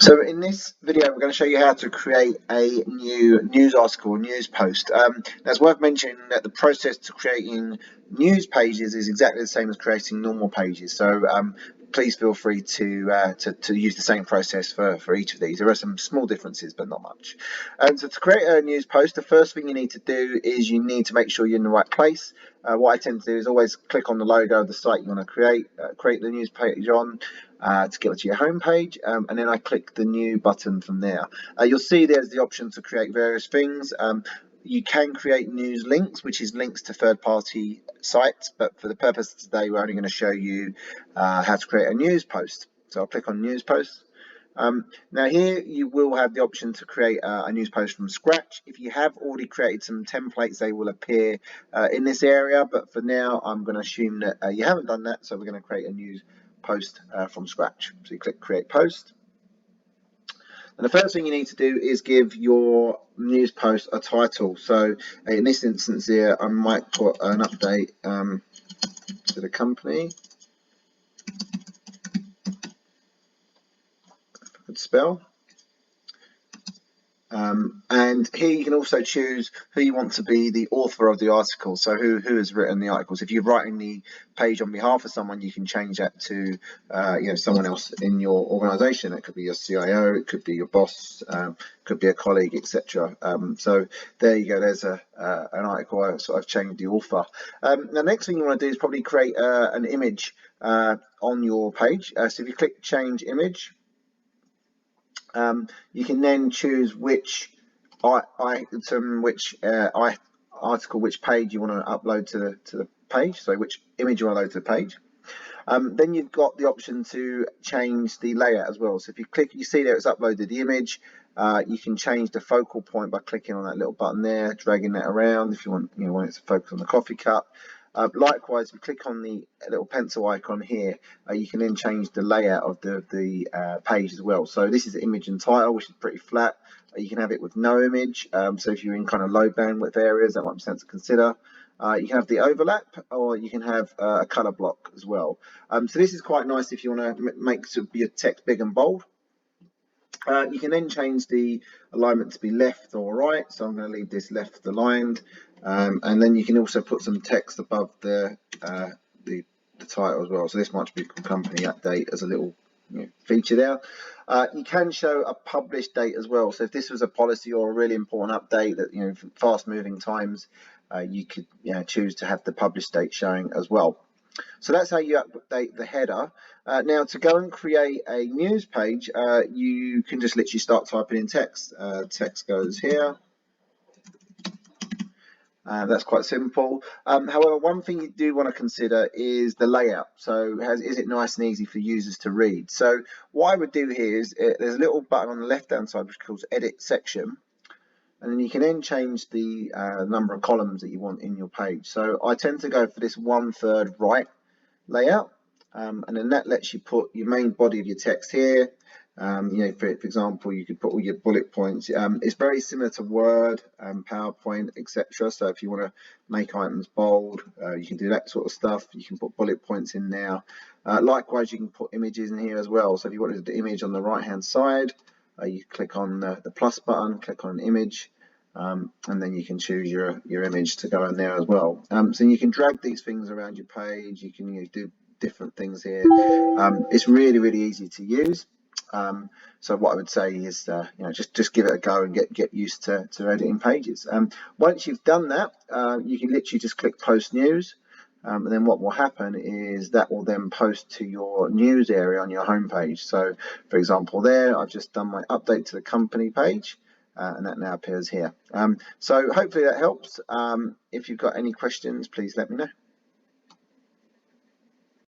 So in this video, we're going to show you how to create a new news article or news post. It's worth mentioning that the process to creating news pages is exactly the same as creating normal pages. So please feel free to use the same process for each of these. There are some small differences, but not much. So to create a news post, the first thing you need to do is you need to make sure you're in the right place. What I tend to do is always click on the logo of the site you want to create the news page on. To get to your home page, and then I click the new button from there. You'll see there's the option to create various things. You can create news links, which is links to third-party sites, but for the purpose of today, we're only going to show you how to create a news post. So I'll click on news post. Now here you will have the option to create a news post from scratch. If you have already created some templates, they will appear in this area, but for now I'm going to assume that you haven't done that, so we're going to create a news post from scratch. So you click create post, and the first thing you need to do is give your news post a title. So in this instance here, I might put an update to the company. Good spell. And here you can also choose who you want to be the author of the article, so who has written the articles. If you're writing the page on behalf of someone, you can change that to someone else in your organization. It could be your CIO, it could be your boss, could be a colleague, etc. So there you go, there's an article. I've changed the author. The next thing you want to do is probably create an image on your page. So if you click change image, you can then choose which item, which article, which page you want to upload to the page, so which image you want to load to the page. Then you've got the option to change the layout as well. So if you click, you see there it's uploaded the image. You can change the focal point by clicking on that little button there, dragging that around if you want it to focus on the coffee cup. Likewise, if you click on the little pencil icon here, you can then change the layout of the page as well. So this is the image and title, which is pretty flat. You can have it with no image. So if you're in kind of low bandwidth areas, that might be something to consider. You can have the overlap, or you can have a color block as well. So this is quite nice if you want to make your text big and bold. You can then change the alignment to be left or right, so I'm going to leave this left aligned, and then you can also put some text above the title as well. So this might be called company update as a little feature there. You can show a published date as well. So if this was a policy or a really important update that fast moving times, you could choose to have the published date showing as well. So that's how you update the header. Now to go and create a news page, you can just literally start typing in text. Text goes here. That's quite simple. However, one thing you do want to consider is the layout. So is it nice and easy for users to read? So what I would do here is there's a little button on the left hand side which calls edit section, and then you can then change the number of columns that you want in your page. So I tend to go for this 1/3 right layout, and then that lets you put your main body of your text here. For example, you could put all your bullet points. It's very similar to Word, PowerPoint, etc. So if you want to make items bold, you can do that sort of stuff. You can put bullet points in there. Likewise, you can put images in here as well. So if you wanted the image on the right hand side, you click on the plus button, click on image, and then you can choose your image to go in there as well. So you can drag these things around your page. You can do different things here. It's really easy to use. So what I would say is just give it a go and get used to editing pages. Once you've done that, you can literally just click post news, and then what will happen is that will then post to your news area on your home page. So for example there, I've just done my update to the company page, and that now appears here. So hopefully that helps. If you've got any questions, please let me know.